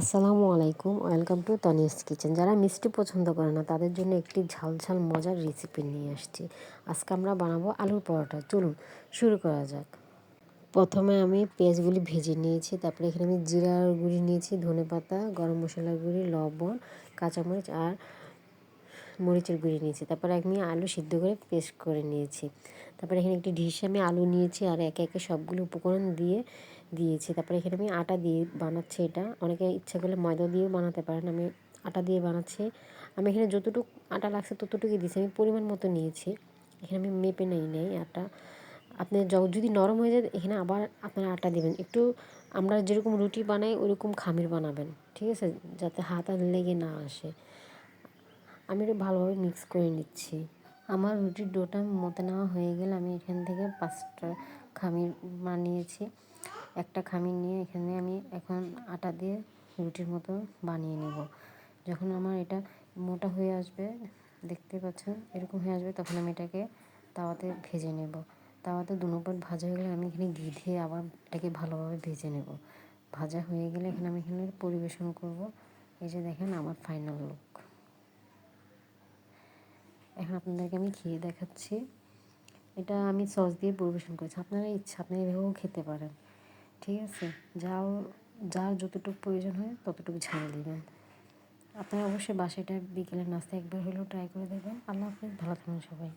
আসসালামু আলাইকুম, welcome to Tania's kitchen. যারা মিষ্টি পছন্দ করে না তাদের জন্য একটি ঝাল ঝাল মজার রেসিপি নিয়ে আসছি। আজকে আমরা বানাবো আলুর পরোটা। চলুন শুরু করা যাক। প্রথমে আমি পেঁয়াজগুলি ভেজে নিয়েছি, তারপরে এখানে আমি জিরার গুঁড়ি নিয়েছি, ধনেপাতা, গরম মশলার গুঁড়ি, লবণ, কাঁচামরিচ আর মরিচের গুঁড়ি নিয়েছি। তারপরে আমি আলু সিদ্ধ করে পেস্ট করে নিয়েছি। তারপরে এখানে একটি ডিশে আমি আলু নিয়েছি আর একে একে সবগুলো উপকরণ দিয়েছি। তারপরে এখানে আমি আটা দিয়ে বানাচ্ছি। এটা অনেকে ইচ্ছা করলে ময়দা দিয়েও বানাতে পারেন, আমি আটা দিয়ে বানাচ্ছি। আমি এখানে যতটুকু আটা লাগছে ততটুকুই দিয়েছি, আমি পরিমাণ মতো নিয়েছি। এখানে আমি মেপে নেই আটা। আপনি যদি নরম হয়ে যায় এখানে আবার আপনারা আটা দেবেন একটু। আমরা যেরকম রুটি বানাই ওরকম খামির বানাবেন, ঠিক আছে, যাতে হাত আর লেগে না আসে। আমি একটু ভালোভাবে মিক্স করে নিচ্ছি। আমার রুটির ডোটা মতে নেওয়া হয়ে গেলে আমি এখান থেকে 5টা খামির বানিয়েছি। একটা খামির নিয়ে এখানে আমি এখন আটা দিয়ে রুটির মতো বানিয়ে নেব। যখন আমার এটা মোটা হয়ে আসবে, দেখতে পাচ্ছেন এরকম হয়ে আসবে, তখন আমি এটাকে তাওয়াতে ভেজে নেব। তাওয়াতে দুপাট ভাজা হয়ে গেলে আমি এখানে ঘি দিয়ে আবার এটাকে ভালোভাবে ভেজে নেব। ভাজা হয়ে গেলে আমি এখানে পরিবেশন করব। এই যে দেখেন আমার ফাইনাল লুক। এখন আপনাদেরকে আমি খেয়ে দেখাচ্ছি। এটা আমি সস দিয়ে পরিবেশন করেছি, আপনারা ইচ্ছা আপনারা এভাবেও খেতে পারেন, ঠিক আছে। যার যতটুকু প্রয়োজন হয় ততটুকু ঝাল দিবেন। আপনারা অবশ্যই বাসায় এটা বিকেলের নাস্তা একবার হলেও ট্রাই করে দেখবেন। আল্লাহ হাফেজ, ভালো থাকুন সবাই।